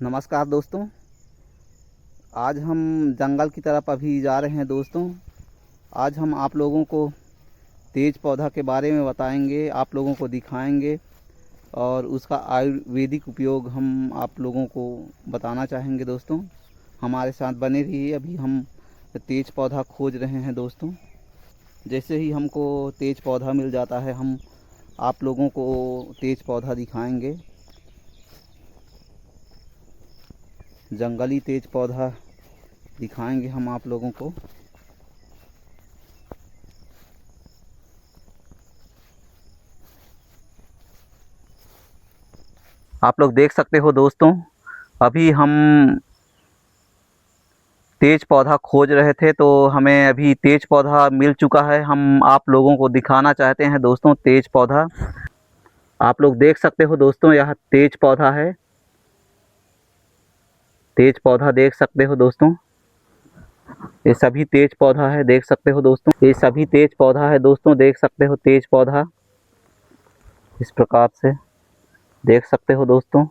नमस्कार दोस्तों। आज हम जंगल की तरफ अभी जा रहे हैं दोस्तों। आज हम आप लोगों को तेज पौधा के बारे में बताएंगे, आप लोगों को दिखाएंगे और उसका आयुर्वेदिक उपयोग हम आप लोगों को बताना चाहेंगे दोस्तों। हमारे साथ बने रहिए। अभी हम तेज पौधा खोज रहे हैं दोस्तों। जैसे ही हमको तेज पौधा मिल जाता है हम आप लोगों को तेज पौधा दिखाएंगे। जंगली तेज पौधा दिखाएंगे हम आप लोगों को। आप लोग देख सकते हो दोस्तों, अभी हम तेज पौधा खोज रहे थे तो हमें अभी तेज पौधा मिल चुका है। हम आप लोगों को दिखाना चाहते हैं दोस्तों तेज पौधा। आप लोग देख सकते हो दोस्तों, यह तेज पौधा है। तेज पौधा देख सकते हो दोस्तों, ये सभी तेज पौधा है। देख सकते हो दोस्तों, ये सभी तेज पौधा है दोस्तों। देख सकते हो तेज पौधा इस प्रकार से देख सकते हो दोस्तों।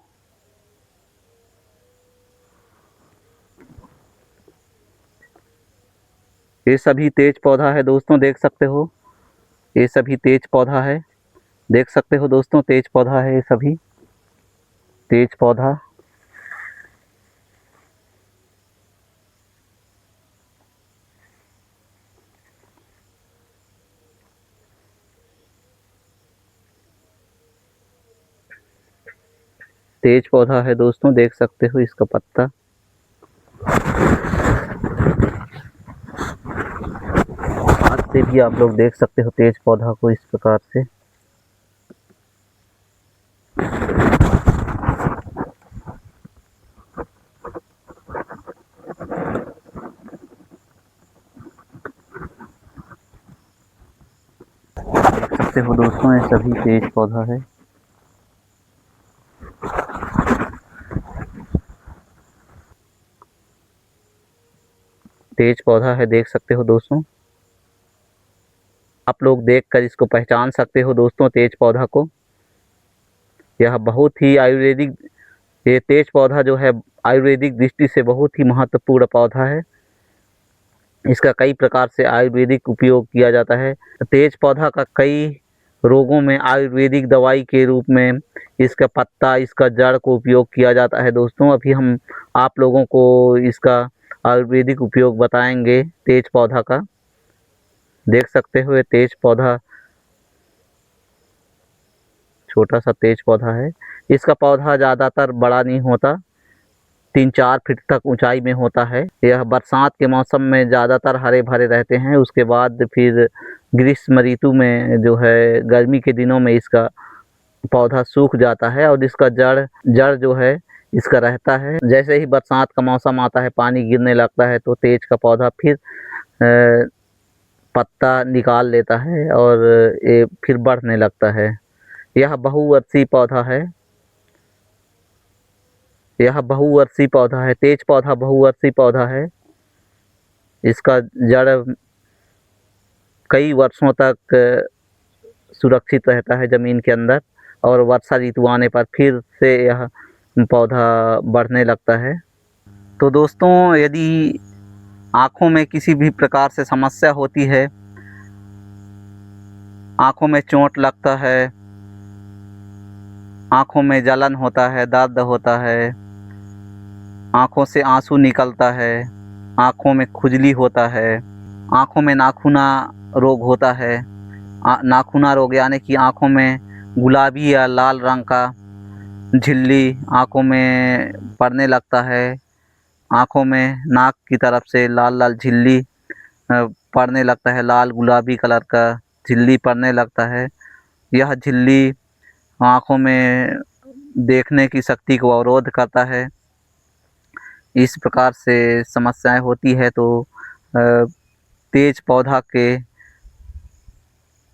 ये सभी तेज पौधा है दोस्तों। देख सकते हो, ये सभी तेज पौधा है। देख सकते हो दोस्तों, तेज पौधा है। ये सभी तेज पौधा तेज पौधा है दोस्तों। देख सकते हो इसका पत्ता। हाथ से भी आप लोग देख सकते हो तेज पौधा को इस प्रकार से। देख सकते हो दोस्तों, ये सभी तेज पौधा है। तेज पौधा है, देख सकते हो दोस्तों। आप लोग देखकर इसको पहचान सकते हो दोस्तों तेज पौधा को। यह बहुत ही आयुर्वेदिक, ये तेज पौधा जो है आयुर्वेदिक दृष्टि से बहुत ही महत्वपूर्ण पौधा है। इसका कई प्रकार से आयुर्वेदिक उपयोग किया जाता है। तेज पौधा का कई रोगों में आयुर्वेदिक दवाई के रूप में इसका पत्ता, इसका जड़ को उपयोग किया जाता है दोस्तों। अभी हम आप लोगों को इसका आयुर्वेदिक उपयोग बताएंगे तेज पौधा का। देख सकते हो ये तेज पौधा, छोटा सा तेज पौधा है। इसका पौधा ज़्यादातर बड़ा नहीं होता, 3-4 फीट तक ऊंचाई में होता है। यह बरसात के मौसम में ज़्यादातर हरे भरे रहते हैं। उसके बाद फिर ग्रीष्म ऋतु में जो है गर्मी के दिनों में इसका पौधा सूख जाता है और इसका जड़ जड़ जो है इसका रहता है। जैसे ही बरसात का मौसम आता है, पानी गिरने लगता है तो तेज का पौधा फिर पत्ता निकाल लेता है और ये फिर बढ़ने लगता है। यह बहुवर्षीय पौधा है। यह बहुवर्षीय पौधा है। तेज पौधा बहुवर्षीय पौधा है। इसका जड़ कई वर्षों तक सुरक्षित रहता है ज़मीन के अंदर और वर्षा ऋतु आने पर फिर से यह पौधा बढ़ने लगता है। तो दोस्तों, यदि आँखों में किसी भी प्रकार से समस्या होती है, आँखों में चोट लगता है, आँखों में जलन होता है, दर्द होता है, आँखों से आंसू निकलता है, आँखों में खुजली होता है, आँखों में नाखूना रोग होता है, नाखूना रोग यानी कि आँखों में गुलाबी या लाल रंग का झिल्ली आँखों में पड़ने लगता है, आँखों में नाक की तरफ से लाल लाल झिल्ली पड़ने लगता है, लाल गुलाबी कलर का झिल्ली पड़ने लगता है। यह झिल्ली आँखों में देखने की शक्ति को अवरोध करता है। इस प्रकार से समस्याएं होती है तो तेज पौधा के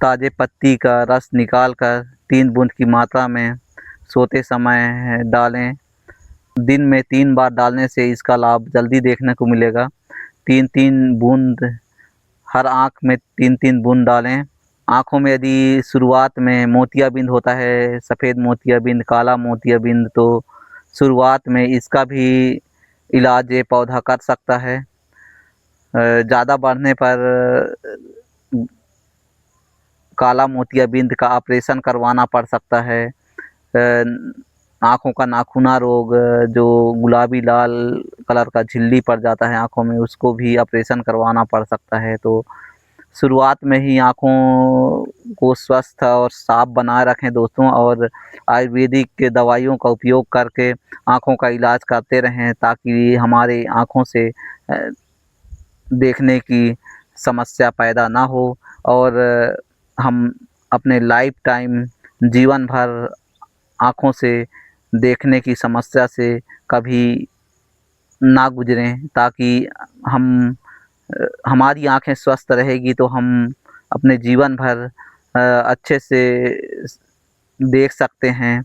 ताज़े पत्ती का रस निकाल कर 3 बूंद की मात्रा में सोते समय डालें। दिन में 3 बार डालने से इसका लाभ जल्दी देखने को मिलेगा। 3-3 बूंद हर आँख में 3-3 बूंद डालें। आँखों में यदि शुरुआत में मोतियाबिंद होता है, सफ़ेद मोतियाबिंद, काला मोतियाबिंद, तो शुरुआत में इसका भी इलाज ये पौधा कर सकता है। ज़्यादा बढ़ने पर काला मोतियाबिंद का ऑपरेशन करवाना पड़ सकता है। आँखों का नाखूना रोग, जो गुलाबी लाल कलर का झिल्ली पड़ जाता है आँखों में, उसको भी ऑपरेशन करवाना पड़ सकता है। तो शुरुआत में ही आँखों को स्वस्थ और साफ बनाए रखें दोस्तों, और आयुर्वेदिक दवाइयों का उपयोग करके आँखों का इलाज करते रहें, ताकि हमारे आँखों से देखने की समस्या पैदा ना हो और हम अपने लाइफ टाइम जीवन भर आँखों से देखने की समस्या से कभी ना गुजरें, ताकि हमारी आँखें स्वस्थ रहेगी तो हम अपने जीवन भर अच्छे से देख सकते हैं,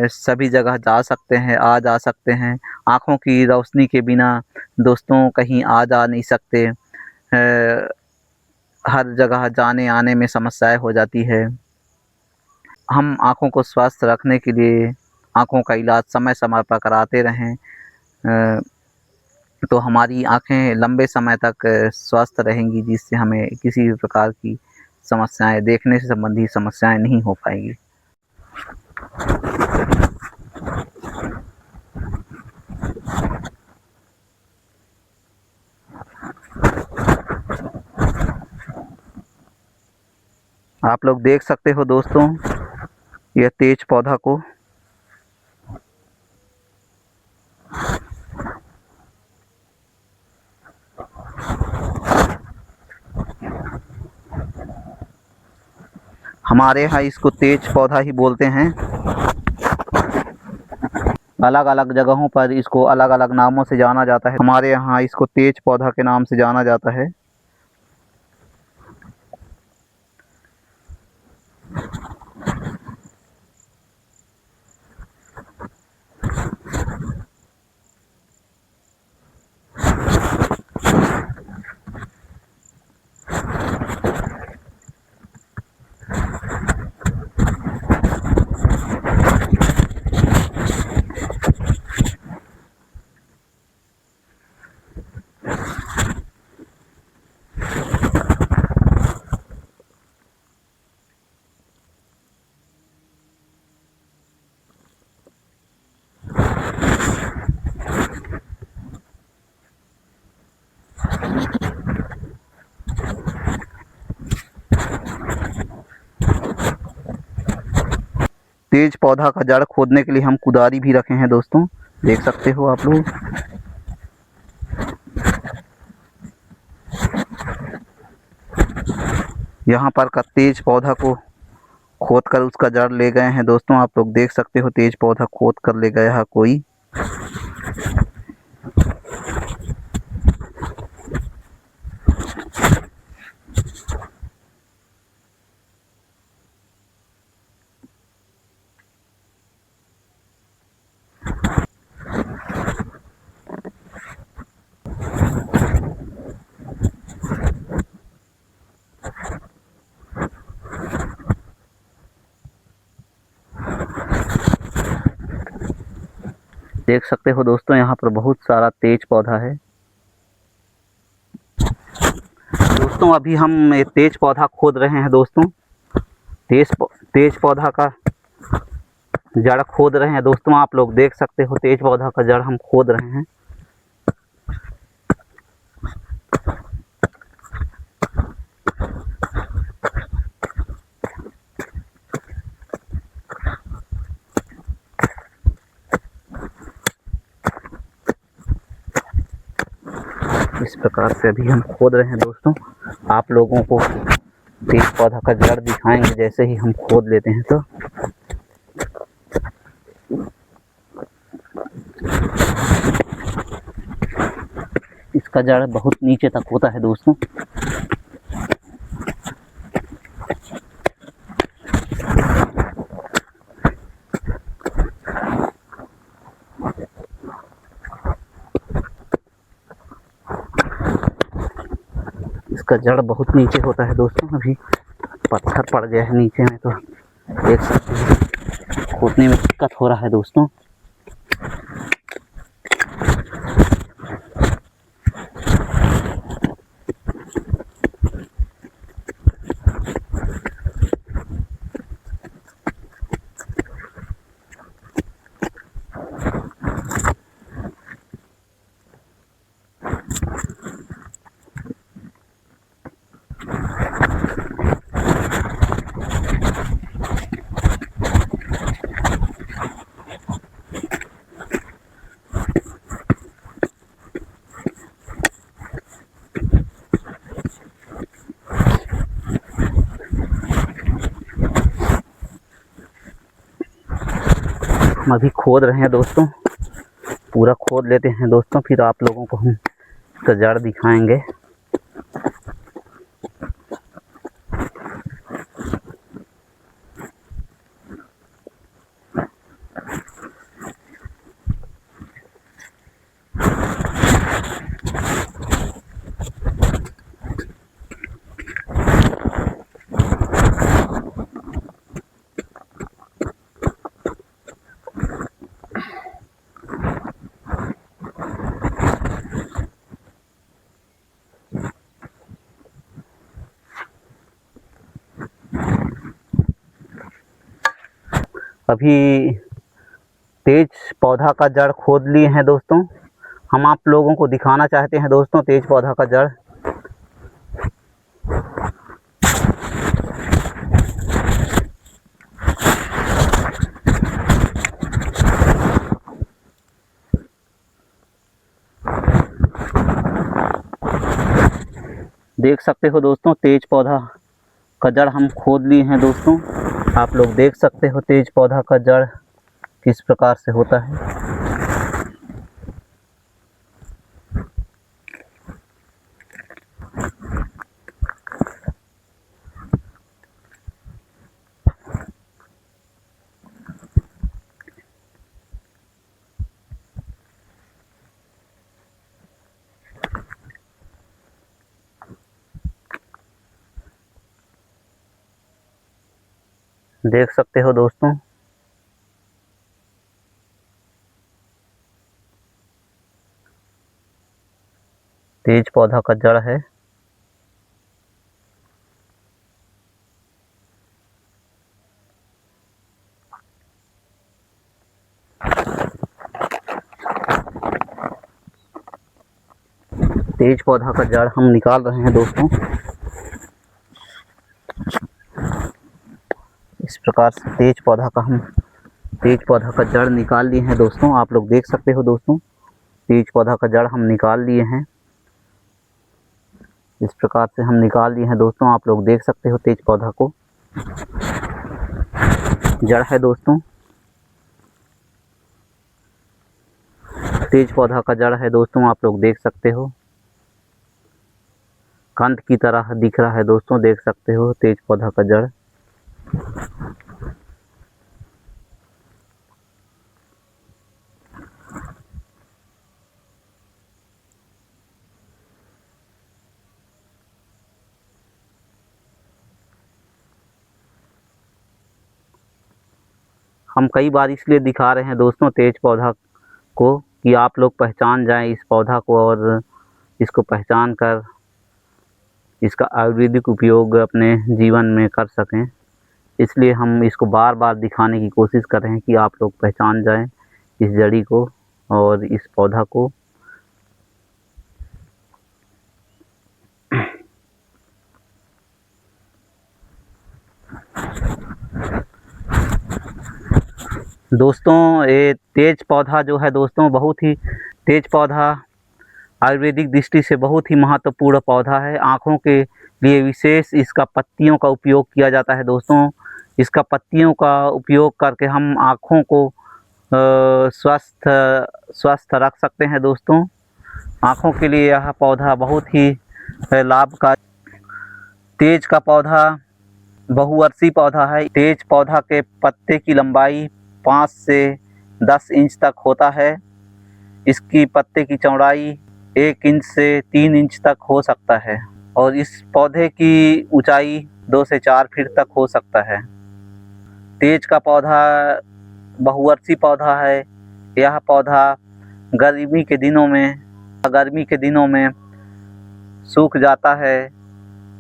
सभी जगह जा सकते हैं, आ जा सकते हैं। आँखों की रोशनी के बिना दोस्तों कहीं आ जा नहीं सकते। हर जगह जाने आने में समस्याएं हो जाती है। हम आँखों को स्वस्थ रखने के लिए आँखों का इलाज समय समय पर कराते रहें, तो हमारी आँखें लंबे समय तक स्वस्थ रहेंगी, जिससे हमें किसी भी प्रकार की समस्याएं, देखने से संबंधी समस्याएं नहीं हो पाएंगी। आप लोग देख सकते हो दोस्तों यह तेज पौधा को। हमारे यहाँ इसको तेज पौधा ही बोलते हैं। अलग अलग जगहों पर इसको अलग अलग नामों से जाना जाता है। हमारे यहाँ इसको तेज पौधा के नाम से जाना जाता है। तेज पौधा का जड़ खोदने के लिए हम कुदारी भी रखे हैं दोस्तों, देख सकते हो आप लोग। यहाँ पर का तेज पौधा को खोद कर उसका जड़ ले गए हैं दोस्तों। आप लोग देख सकते हो तेज पौधा खोद कर ले गया है कोई। देख सकते हो दोस्तों यहाँ पर बहुत सारा तेज पौधा है। दोस्तों अभी हम तेज पौधा खोद रहे हैं दोस्तों। तेज पौधा का जड़ खोद रहे हैं दोस्तों। आप लोग देख सकते हो तेज पौधा का जड़ हम खोद रहे हैं। इस प्रकार से अभी हम खोद रहे हैं दोस्तों। आप लोगों को तेज पौधा का जड़ दिखाएंगे जैसे ही हम खोद लेते हैं। तो इसका जड़ बहुत नीचे तक होता है दोस्तों। इसका जड़ बहुत नीचे होता है दोस्तों। अभी पत्थर पड़ गया है नीचे में, तो देख सकते हैं खोदने में दिक्कत हो रहा है दोस्तों। हम अभी खोद रहे हैं दोस्तों, पूरा खोद लेते हैं दोस्तों, फिर आप लोगों को हम इसका जड़ दिखाएंगे। अभी तेज पौधा का जड़ खोद लिए हैं दोस्तों। हम आप लोगों को दिखाना चाहते हैं दोस्तों तेज पौधा का जड़। देख सकते हो दोस्तों तेज पौधा का जड़ हम खोद लिए हैं दोस्तों। आप लोग देख सकते हो तेज पौधा का जड़ किस प्रकार से होता है। देख सकते हो दोस्तों तेज पौधा का जड़ है। तेज पौधा का जड़ हम निकाल रहे हैं दोस्तों। इस प्रकार से तेज पौधा का जड़ निकाल लिए हैं दोस्तों। आप लोग देख सकते हो दोस्तों तेज पौधा का जड़ हम निकाल लिए हैं। इस प्रकार से हम निकाल लिए हैं दोस्तों। आप लोग देख सकते हो तेज पौधा को जड़ है दोस्तों। तेज पौधा का जड़ है दोस्तों। आप लोग देख सकते हो कंद की तरह दिख रहा है दोस्तों। देख सकते हो तेज पौधा का जड़। हम कई बार इसलिए दिखा रहे हैं दोस्तों तेज पौधा को कि आप लोग पहचान जाएं इस पौधा को और इसको पहचान कर इसका आयुर्वेदिक उपयोग अपने जीवन में कर सकें। इसलिए हम इसको बार बार दिखाने की कोशिश कर रहे हैं कि आप लोग पहचान जाएं इस जड़ी को और इस पौधा को। दोस्तों ये तेज पौधा जो है दोस्तों बहुत ही तेज पौधा आयुर्वेदिक दृष्टि से बहुत ही महत्वपूर्ण पौधा है। आँखों के लिए विशेष इसका पत्तियों का उपयोग किया जाता है दोस्तों। इसका पत्तियों का उपयोग करके हम आँखों को स्वस्थ रख सकते हैं दोस्तों। आँखों के लिए यह पौधा बहुत ही लाभकारी। तेज का पौधा बहुवर्षीय पौधा है। तेज पौधा के पत्ते की लंबाई 5 से 10 इंच तक होता है। इसकी पत्ते की चौड़ाई 1 इंच से 3 इंच तक हो सकता है और इस पौधे की ऊंचाई 2 से 4 फीट तक हो सकता है। तेज का पौधा बहुवर्षीय पौधा है। यह पौधा गर्मी के दिनों में सूख जाता है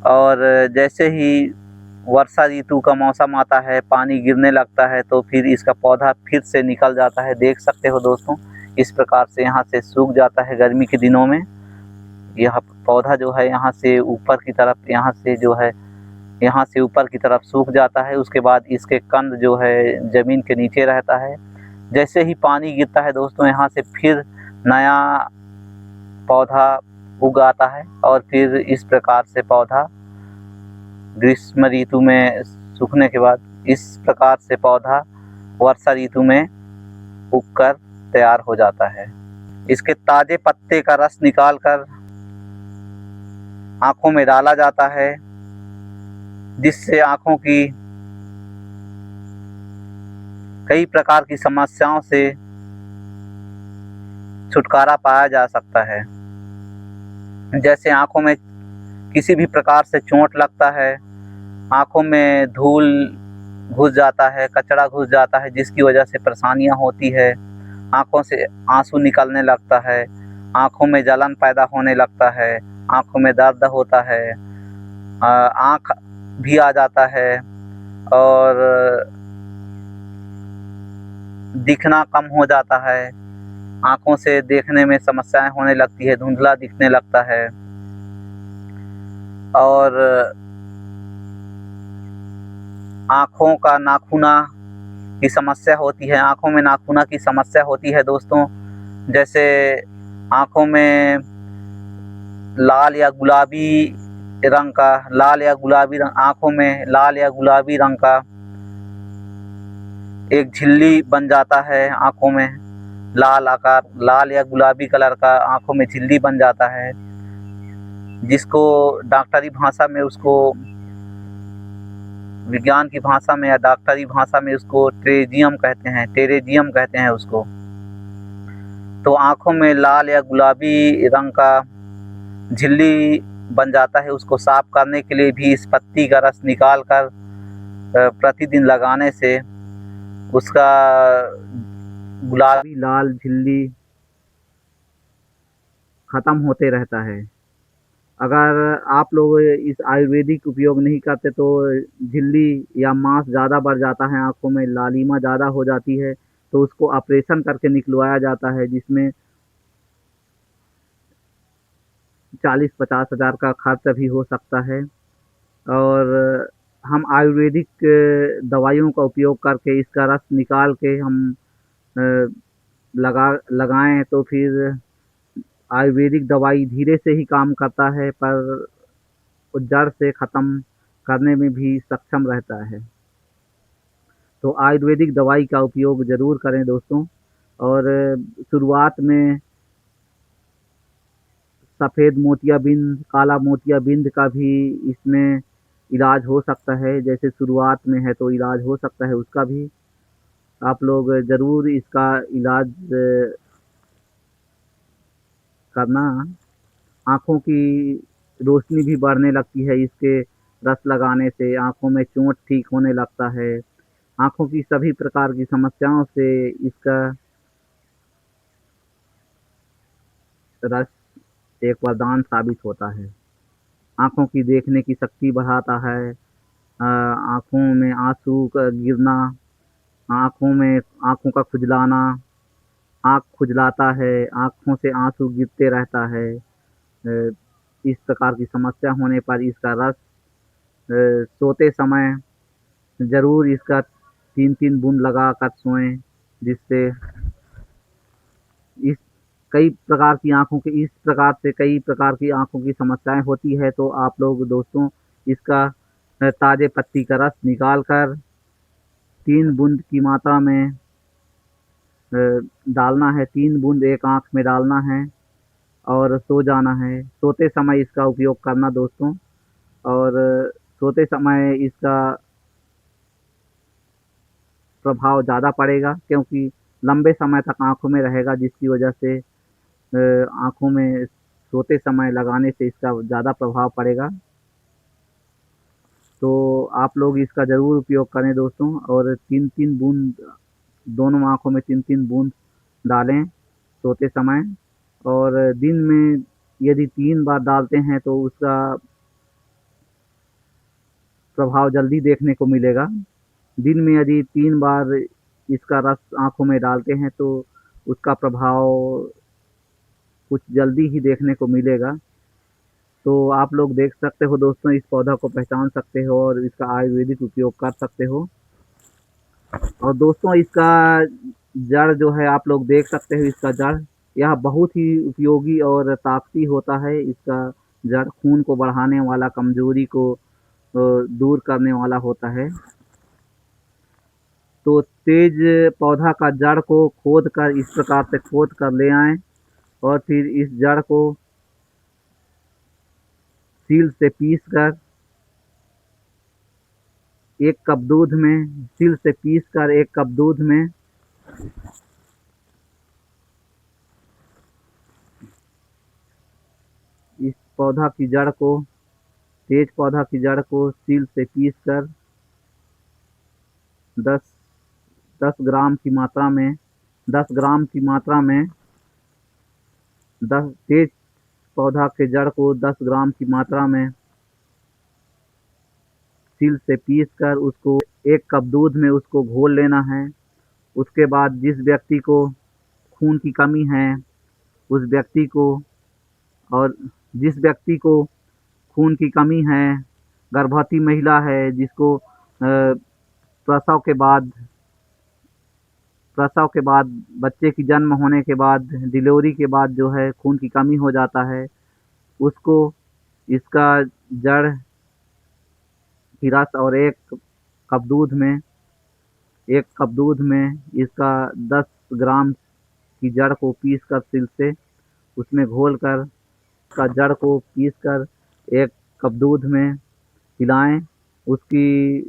और जैसे ही वर्षा ऋतु का मौसम आता है, पानी गिरने लगता है तो फिर इसका पौधा फिर से निकल जाता है। देख सकते हो दोस्तों इस प्रकार से यहाँ से सूख जाता है गर्मी के दिनों में। यह पौधा जो है यहाँ से ऊपर की तरफ सूख जाता है। उसके बाद इसके कंद जो है ज़मीन के नीचे रहता है। जैसे ही पानी गिरता है दोस्तों यहाँ से फिर नया पौधा उग आता है और फिर इस प्रकार से पौधा ग्रीष्म ऋतु में सूखने के बाद इस प्रकार से पौधा वर्षा ऋतु में उगकर तैयार हो जाता है। इसके ताजे पत्ते का रस निकालकर आँखों में डाला जाता है, जिससे आँखों की कई प्रकार की समस्याओं से छुटकारा पाया जा सकता है। जैसे आँखों में किसी भी प्रकार से चोट लगता है, आँखों में धूल घुस जाता है, कचरा घुस जाता है, जिसकी वजह से परेशानियाँ होती है, आँखों से आंसू निकलने लगता है, आँखों में जलन पैदा होने लगता है, आँखों में दर्द होता है, आँख भी आ जाता है और दिखना कम हो जाता है, आँखों से देखने में समस्याएं होने लगती है, धुंधला दिखने लगता है और आँखों का नाखूना की समस्या होती है। आँखों में नाखूना की समस्या होती है दोस्तों, जैसे आँखों में लाल या गुलाबी रंग का आँखों में लाल या गुलाबी रंग का एक झिल्ली बन जाता है। आँखों में लाल या गुलाबी कलर का आँखों में झिल्ली बन जाता है, जिसको डॉक्टरी भाषा में विज्ञान की भाषा में या डॉक्टरी भाषा में उसको टेरेजियम कहते हैं उसको। तो आँखों में लाल या गुलाबी रंग का झिल्ली बन जाता है, उसको साफ करने के लिए भी इस पत्ती का रस निकाल कर प्रतिदिन लगाने से उसका गुलाबी लाल झिल्ली ख़त्म होते रहता है। अगर आप लोग इस आयुर्वेदिक उपयोग नहीं करते तो झिल्ली या मांस ज़्यादा बढ़ जाता है, आँखों में लालिमा ज़्यादा हो जाती है, तो उसको ऑपरेशन करके निकलवाया जाता है, जिसमें 40-50 हज़ार का खर्च भी हो सकता है। और हम आयुर्वेदिक दवाइयों का उपयोग करके इसका रस निकाल के हम लगाएं तो फिर आयुर्वेदिक दवाई धीरे से ही काम करता है, पर जड़ से ख़त्म करने में भी सक्षम रहता है। तो आयुर्वेदिक दवाई का उपयोग ज़रूर करें दोस्तों। और शुरुआत में सफ़ेद मोतियाबिंद, काला मोतियाबिंद का भी इसमें इलाज हो सकता है। जैसे शुरुआत में है तो इलाज हो सकता है उसका भी। आप लोग ज़रूर इसका इलाज करना। आँखों की रोशनी भी बढ़ने लगती है इसके रस लगाने से, आँखों में चोट ठीक होने लगता है, आँखों की सभी प्रकार की समस्याओं से इसका रस एक वरदान साबित होता है। आँखों की देखने की शक्ति बढ़ाता है, आँखों में आंसू का गिरना, आँखों का खुजलाना, आँख खुजलाता है, आँखों से आंसू गिरते रहता है, इस प्रकार की समस्या होने पर इसका रस सोते समय ज़रूर इसका 3-3 बूंद लगा कर सोएं, जिससे इस प्रकार से कई प्रकार की आँखों की समस्याएं होती है। तो आप लोग दोस्तों इसका ताज़े पत्ती का रस निकाल कर 3 बूंद की मात्रा में डालना है, 3 बूंद एक आँख में डालना है और सो जाना है। सोते समय इसका उपयोग करना दोस्तों। और सोते समय इसका प्रभाव ज़्यादा पड़ेगा, क्योंकि लंबे समय तक आँखों में रहेगा, जिसकी वजह से आँखों में सोते समय लगाने से इसका ज़्यादा प्रभाव पड़ेगा। तो आप लोग इसका ज़रूर उपयोग करें दोस्तों। और 3-3 बूंद दोनों आँखों में 3-3 बूंद डालें सोते समय। और दिन में यदि 3 बार डालते हैं तो उसका प्रभाव जल्दी देखने को मिलेगा। दिन में यदि 3 बार इसका रस आँखों में डालते हैं तो उसका प्रभाव कुछ जल्दी ही देखने को मिलेगा। तो आप लोग देख सकते हो दोस्तों, इस पौधा को पहचान सकते हो और इसका आयुर्वेदिक उपयोग कर सकते हो। और दोस्तों इसका जड़ जो है आप लोग देख सकते हो, इसका जड़ यह बहुत ही उपयोगी और ताकती होता है। इसका जड़ खून को बढ़ाने वाला, कमजोरी को दूर करने वाला होता है। तो तेज पौधा का जड़ को खोद कर इस प्रकार से खोद कर ले आएं और फिर इस जड़ को सील से पीस कर एक कप दूध में सील से पीस कर एक कप दूध में इस पौधा की जड़ को तेज पौधा की जड़ को सील से पीस कर 10 10 ग्राम की मात्रा में 10 ग्राम की मात्रा में 10 तेज पौधा के जड़ को 10 ग्राम की मात्रा में सील से पीस कर उसको एक कप दूध में उसको घोल लेना है। उसके बाद जिस व्यक्ति को खून की कमी है उस व्यक्ति को और जिस व्यक्ति को खून की कमी है, गर्भवती महिला है जिसको प्रसव के बाद बच्चे की जन्म होने के बाद डिलीवरी के बाद जो है खून की कमी हो जाता है, उसको इसका जड़ की रस और एक कप दूध में इसका 10 ग्राम की जड़ को पीस कर सिल से उसमें घोल कर उसका जड़ को पीस कर एक कप दूध में पिलाएं। उसकी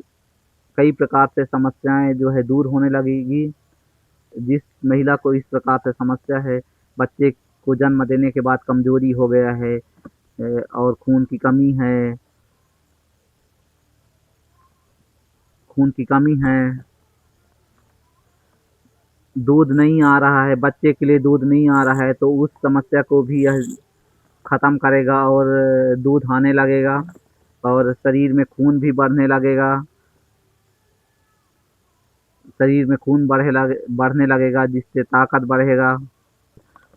कई प्रकार से समस्याएं जो है दूर होने लगेगी। जिस महिला को इस प्रकार से समस्या है, बच्चे को जन्म देने के बाद कमजोरी हो गया है और खून की कमी है, दूध नहीं आ रहा है, बच्चे के लिए दूध नहीं आ रहा है, तो उस समस्या को भी यह ख़त्म करेगा और दूध आने लगेगा और शरीर में खून भी बढ़ने लगेगा। शरीर में खून बढ़ने लगेगा जिससे ताकत बढ़ेगा।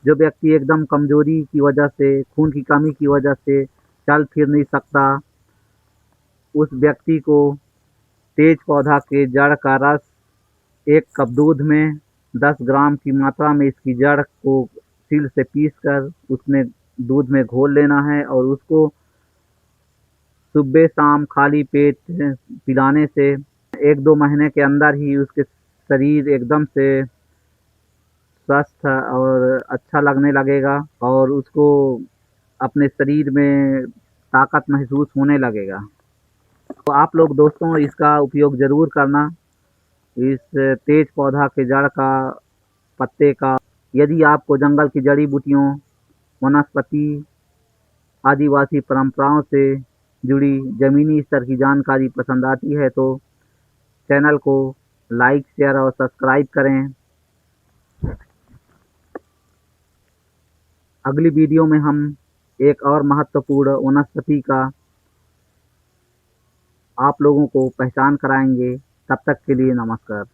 जो व्यक्ति एकदम कमजोरी की वजह से, खून की कमी की वजह से चल फिर नहीं सकता, उस व्यक्ति को तेज पौधा के जड़ का रस एक कप दूध में 10 ग्राम की मात्रा में इसकी जड़ को सील से पीस कर उसमें दूध में घोल लेना है और उसको सुबह शाम खाली पेट पिलाने से 1-2 महीने के अंदर ही उसके शरीर एकदम से स्वस्थ और अच्छा लगने लगेगा और उसको अपने शरीर में ताकत महसूस होने लगेगा। तो आप लोग दोस्तों इसका उपयोग ज़रूर करना, इस तेज पौधा के जड़ का, पत्ते का। यदि आपको जंगल की जड़ी बूटियों, वनस्पति, आदिवासी परंपराओं से जुड़ी ज़मीनी स्तर की जानकारी पसंद आती है तो चैनल को लाइक, शेयर और सब्सक्राइब करें। अगली वीडियो में हम एक और महत्वपूर्ण वनस्पति का आप लोगों को पहचान कराएंगे। तब तक के लिए नमस्कार।